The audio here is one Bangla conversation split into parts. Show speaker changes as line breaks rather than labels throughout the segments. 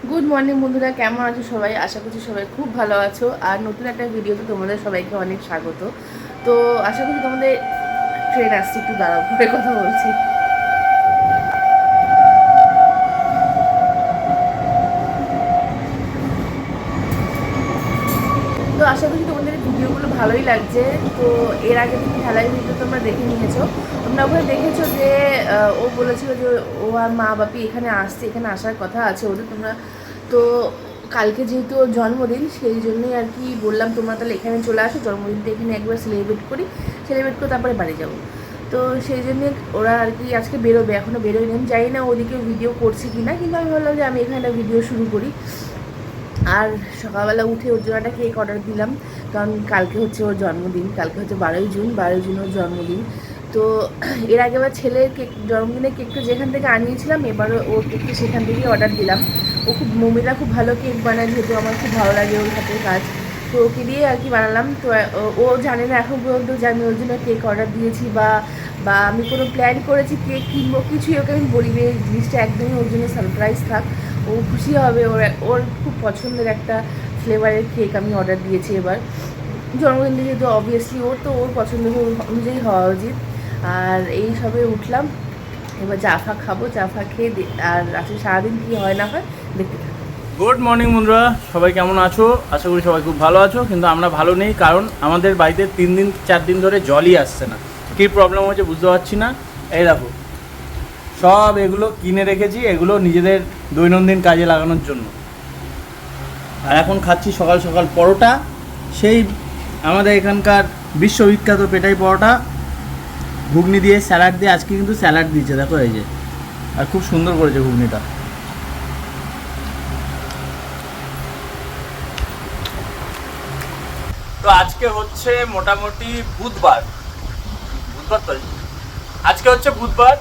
গুড মর্নিং বন্ধুরা, কেমন আছো সবাই? আশা করছি সবাই খুব ভালো আছো। আর নতুন একটা ভিডিওতে তোমাদের সবাইকে অনেক স্বাগত। তো আশা করি তোমাদের ট্রেন আসছে, একটু দাঁড়াও, ঘুরে কথা বলছি। তো আশা করি তোমাদের ভিডিওগুলো ভালোই লাগছে। তো এর আগে তুমি ঢালাই ভিডিও তোমরা দেখে নিয়েছো। তোমরা ওখানে দেখেছো যে ও বলেছিল যে ও আর মা বাপি এখানে আসছে, এখানে আসার কথা আছে ওদের। তোমরা তো কালকে যেহেতু ওর জন্মদিন, সেই জন্যই আর কি বললাম তোমরা তাহলে এখানে চলে আসো, জন্মদিনটা এখানে একবার সেলিব্রেট করি, সেলিব্রেট করে তারপরে বাড়ি যাবো। তো সেই জন্যে ওরা আর কি আজকে বেরোবে, এখনও বেরোয়নি। আমি জানি না ওদিকে ভিডিও করছি কি না, কিন্তু আমি ভাবলাম যে আমি এখানে একটা ভিডিও শুরু করি। আর সকালবেলা উঠে ওর জন্য একটা কেক অর্ডার দিলাম, কারণ কালকে হচ্ছে ওর জন্মদিন, কালকে হচ্ছে 12ই জুন ওর জন্মদিন। তো এর আগেবার ছেলের কেক, জন্মদিনের কেকটা যেখান থেকে আনিয়েছিলাম, এবারও ওর কেকটা সেখান থেকেই অর্ডার দিলাম। ও খুব, মমিরা খুব ভালো কেক বানায়, যেহেতু আমার খুব ভালো লাগে ওর হাতের কাজ, তো ওকে দিয়ে আর কি বানালাম। তো ও জানে না এখন পর্যন্ত যে আমি ওর জন্য কেক অর্ডার দিয়েছি বা বা আমি কোনো প্ল্যান করেছি কেক কিনবো, কিছুই ওকে আমি বলিনি। এই জিনিসটা একদমই ওর জন্য সারপ্রাইজ থাক, ও খুশি হবে। ওর ওর খুব পছন্দের একটা ফ্লেভারের কেক আমি অর্ডার দিয়েছি এবার। জন্মদিন যেহেতু অবভিয়াসলি ওর, তো ওর পছন্দ অনুযায়ী হওয়া উচিত। আর এই সবে উঠলাম, এবার চা ফা খাবো, চা ফা খেয়ে আর আজকে সারাদিন কী হয় না হয় দেখতে থাকবো।
গুড মর্নিং বন্ধুরা, সবাই কেমন আছো? আশা করি সবাই খুব ভালো আছো, কিন্তু আমরা ভালো নেই, কারণ আমাদের বাড়িতে 3-4 দিন ধরে জলই আসছে না। কী প্রবলেম হচ্ছে বুঝতে পারছি না। এই দেখো, সব এগুলো কিনে রেখেছি, এগুলো নিজেদের দৈনন্দিন কাজে লাগানোর জন্য। আর এখন খাচ্ছি সকাল সকাল পরোটা, সেই আমাদের এখানকার বিশ্ববিখ্যাত পেটাই পরোটা, ঘুগনি দিয়ে, স্যালাড দিয়ে। আজকে কিন্তু স্যালাড দিয়েছে, দেখো এই যে, আর খুব সুন্দর করেছে ঘুগনিটা। তো আজকে হচ্ছে মোটামুটি বুধবার, বুধবার তো আজকে হচ্ছে বুধবার।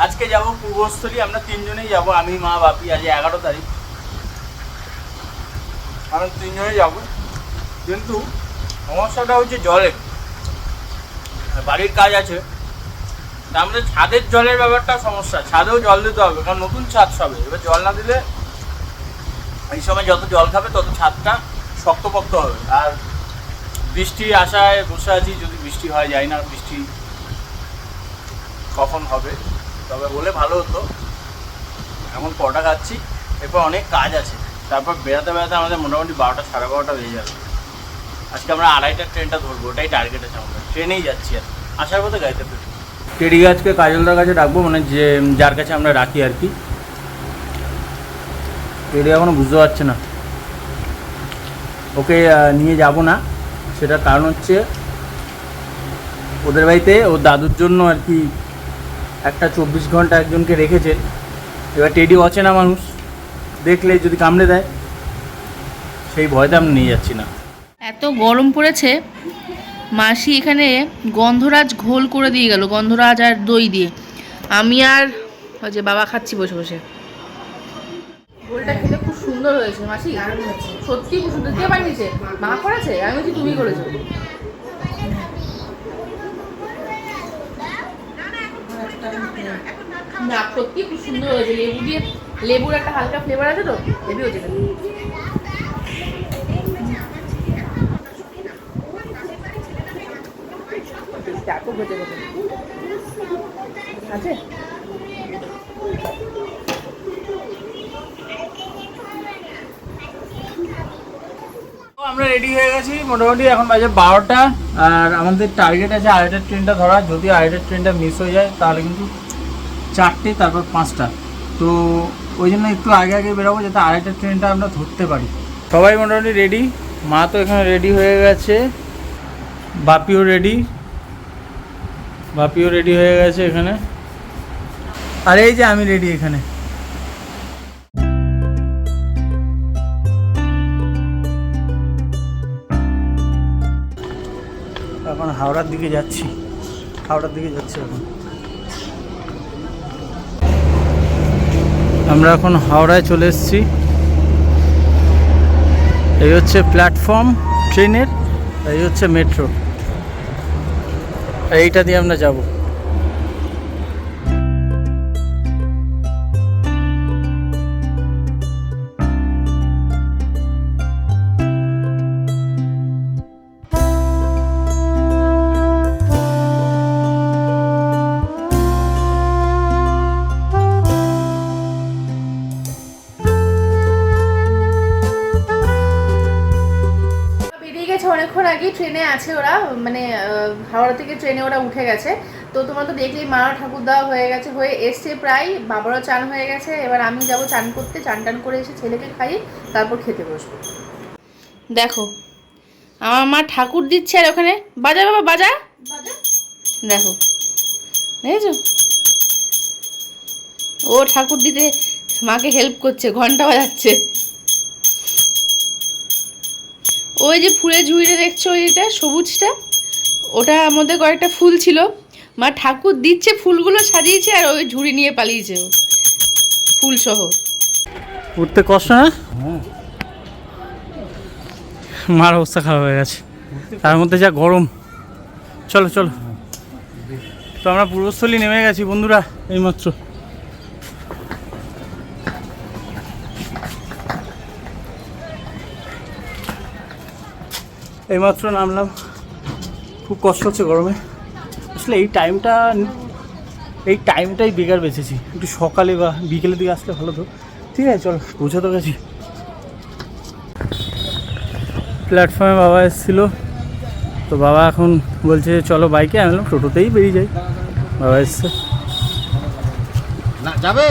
আজকে যাব পূর্বস্থলী, আমরা 3জনেই যাব, আমি মা বাপি। আজ 11 তারিখ, আমরা 3জনেই যাব। কিন্তু সমস্যাটা হচ্ছে জলের, বাড়ির কাজ আছে, তা আমাদের ছাদের জলের ব্যাপারটা সমস্যা। ছাদেও জল দিতে হবে, কারণ নতুন ছাদ সবে, এবার জল না দিলে এই সময় যত জল খাবে তত ছাদটা শক্তপোক্ত হবে। আর বৃষ্টির আশায় বসে আছি, যদি বৃষ্টি হয়, যাই না বৃষ্টি কখন হবে, তবে বলে ভালো হতো। এখন পরোটা খাচ্ছি, এরপর অনেক কাজ আছে, তারপর বেড়াতে বেড়াতে আমাদের মোটামুটি 12টা, 12:30 বেজে যাবে। আজকে আমরা 2:30টার ট্রেনটা ধরবো, ওটাই টার্গেট আছে আমাদের। ট্রেনেই যাচ্ছি, আর আসার পথে গাড়িতে ফিরবো। টেডি গাছকে কাজলদার কাছে রাখবো, মানে যে যার কাছে আমরা রাখি আর কি। টেডি এখনও বুঝতে পারছে না, ওকে নিয়ে যাব না। সেটার কারণ হচ্ছে ওদের বাড়িতে ওর দাদুর জন্য আর কি একটা 24 ঘন্টা একজনকে রেখেছে। এবার টেডি অচেনা মানুষ, দেখলে যদি কামড়ে দেয়, সেই ভয়তে আমি নিয়ে যাচ্ছি না।
এত গরম পড়েছে, মাসি এখানে গন্ধরাজ ঘোল করে দিয়ে গেল, গন্ধরাজ আর দই দিয়ে। আমি আর ওই যে বাবা খাচ্ছি বসে বসে। ঘোলটা খেতে খুব সুন্দর হয়েছে মাসি, সত্যি খুব সুন্দর। কে বানিয়েছে? মা করেছে? আমি বলছি তুমি করেছো। না সত্যি খুব সুন্দর হয়েছে, লেবু দিয়ে, লেবুর একটা হালকা ফ্লেভার আছে তো, হেভি হয়েছে। এত ভেজে গেছে আছে।
আমরা রেডি হয়ে গেছি মোটামুটি, এখন বাজে 12টা। আর আমাদের টার্গেট আছে 2:30টার ট্রেনটা ধরা। যদি 2:30টার ট্রেনটা মিস হয়ে যায় তাহলে কিন্তু 4টে, তারপর 5টা। তো ওই জন্য একটু আগে আগে বেরোবো, যাতে 2:30টার ট্রেনটা আমরা ধরতে পারি। সবাই মোটামুটি রেডি, মা তো এখানে রেডি হয়ে গেছে, বাপিও রেডি, বাপিও রেডি হয়ে গেছে এখানে। আর এই যে আমি রেডি এখানে। এখন হাওড়ার দিকে যাচ্ছি, এখন আমরা এখন হাওড়ায় চলে এসেছি। এই হচ্ছে প্ল্যাটফর্ম ট্রেনের, এই হচ্ছে মেট্রো, এইটা দিয়ে আমরা যাব।
কিছুক্ষণ আগেই ট্রেনে আছে ওরা, মানে হাওড়া থেকে ট্রেনে ওরা উঠে গেছে। তো তোমরা তো দেখলেই মারা ঠাকুর দেওয়া হয়ে গেছে, হয়ে এসছে প্রায়, বাবারও চান হয়ে গেছে। এবার আমি যাব চান করতে, চান টান করে এসে ছেলেকে খাই, তারপর খেতে বসবো। দেখো আমার মা ঠাকুর দিচ্ছে, আর ওখানে বাজা বাবা বাজা, দেখো দেখেছো ও ঠাকুর দিতে মাকে হেল্প করছে, ঘন্টা বাজাচ্ছে। ওই যে ফুলের ঝুড়িটা দেখছো, ওইটা সবুজটা, ওটার মধ্যে কয়েকটা ফুল ছিল, মা ঠাকুর দিচ্ছে, ফুলগুলো সাজিয়েছে, আর ওই ঝুড়ি নিয়ে পালিয়েছে ও ফুল সহ।
উঠতে কষ্ট না? মার অবস্থা খারাপ হয়ে গেছে, তার মধ্যে যা গরম। চলো চলো, তো আমরা পূর্বস্থলী নেমে গেছি বন্ধুরা এইমাত্র। এইমাত্র নামলাম, খুব কষ্ট হচ্ছে গরমে। আসলে এই টাইমটাই বেকার বেঁচেছি, একটু সকালে বা বিকেলের দিকে আসলে ভালো তো। ঠিক আছে চলো, পৌঁছে তো গেছি। প্ল্যাটফর্মে বাবা এসেছিলো, তো বাবা এখন বলছে চলো বাইকে, আমি বললাম টোটোতেই বেরিয়ে যাই। বাবা এসছে
না যাবে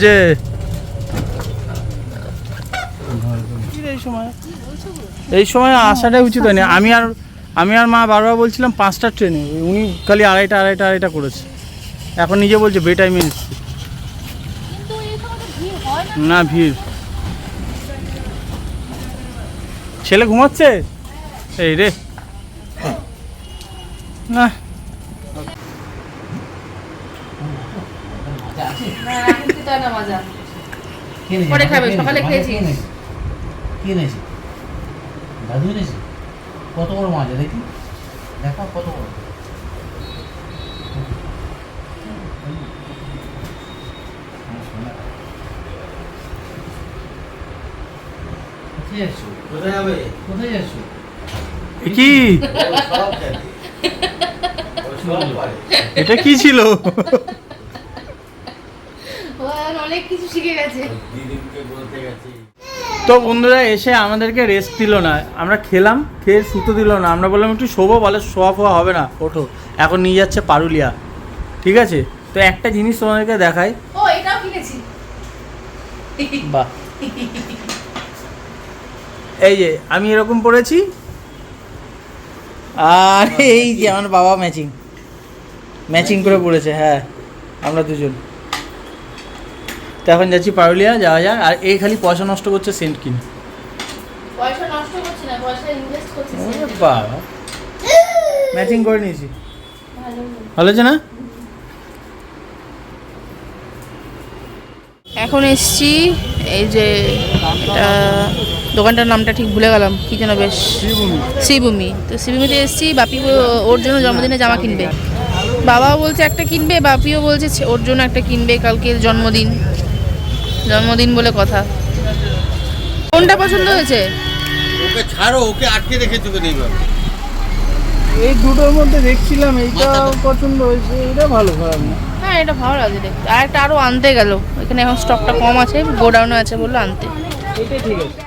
যে এই সময় আসাটাই উচিত হয়নি। আমি আর মা বারবার বলছিলাম 5টার ট্রেনে, উনি খালি আড়াইটা করেছে। এখন নিজে বলছে বে টাইমে এসছি। না ভিড়, ছেলে ঘুমাচ্ছে এই রে না।
পরে খাবে, সকালে খেয়েছি।
কি এনেছি? দাদু এনেছি। কত বড় মাছ দেখি, দেখা কত বড়। কোথায় যাচ্ছ? কোথায় যাবে? কোথায় যাচ্ছ?
কি এটা কি ছিল?
অনেক কিছু শিখে গেছে।
তো বন্ধুরা এসে আমাদেরকে রেস্ট দিল না, আমরা খেলাম, খেয়ে শুতে দিল না। আমরা বললাম একটু শোবো, বলে শোয়া ফোয়া হবে না, ওঠো। এখন নিয়ে যাচ্ছে পারুলিয়া। ঠিক আছে, তো একটা জিনিস তোমাদেরকে দেখাই।
ও এটাও কিনেছি।
বাহ, এই যে আমি এরকম পড়েছি, আর এই যে আমার বাবা ম্যাচিং করে পড়েছে। হ্যাঁ, আমরা দুজন। তো এখন যাচ্ছি পারুলিয়া, যাওয়া যাক। আর এই খালি পয়সা নষ্ট করছে সেন্ট কিনে।
পয়সা নষ্ট করছি না, পয়সা ইনভেস্ট করছি।
বাবা, ম্যাচিং করে নিয়েছি, ভালো আছে না?
এখন এসছি এই যে এটা দোকানটার নামটা ঠিক ভুলে গেলাম, কি যেন বেশ, শ্রীভূমি। তো শ্রীভূমিতে এসছি, বাপি ওর জন্য জন্মদিনে জামা কিনবে। বাবাও বলছে একটা কিনবে, বাপিও বলছে ওর জন্য একটা কিনবে, কালকে জন্মদিন বলে কথা। কোনটা পছন্দ হয়েছে?
ওকে ছাড়ো, ওকে আটকে রেখেছো কেন এইভাবে?
এই দুটোর মধ্যে দেখছিলাম এইটা পছন্দ হয়েছে, এটা ভালো, খারাপ না।
হ্যাঁ এটা ভালো লাগছে দেখতে। আর একটা আরও আনতে গেল, এখানে এখন স্টকটা কম আছে, গোডাউনে আছে বললো আনতে।
এইটাই ঠিক আছে।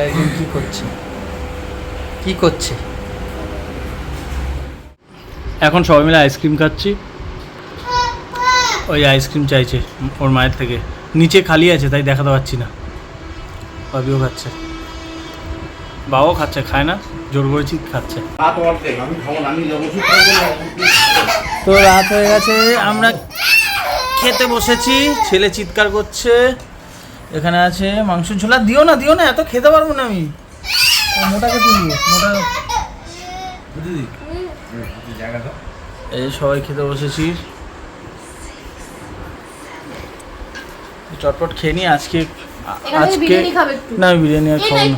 একজন কি করছে, এখন সবাই মিলে আইসক্রিম খাচ্ছি। ওই আইসক্রিম চাইছে ওর মায়ের থেকে, নিচে খালি আছে তাই দেখাতে পাচ্ছি না। বাবিও খাচ্ছে। বাবাও খাচ্ছে, খায় না, জোর করেছি খাচ্ছে। তো রাত হয়ে গেছে, আমরা খেতে বসেছি, ছেলে চিৎকার করছে। এখানে আছে মাংস ঝোলা। দিও না দিও না, এত খেতে পারবো না আমি। মোটাকে তুলবো, মোটা। এই সবাই খেতে বসেছি, চটপট খেয়ে নি। আজকে না, আমি বিরিয়ানি আর খাবো না।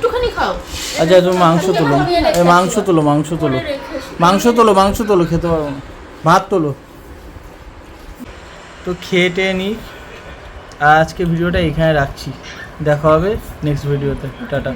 আচ্ছা তুমি মাংস তোলো, এই মাংস তোলো, মাংস তোলো, মাংস তোলো, মাংস তোলো, খেতে পারবো না। ভাত তোলো। তো খেয়ে টেয়ে নিই। আজকে ভিডিওটা এখানে রাখছি, দেখা হবে নেক্সট ভিডিওতে। টাটা।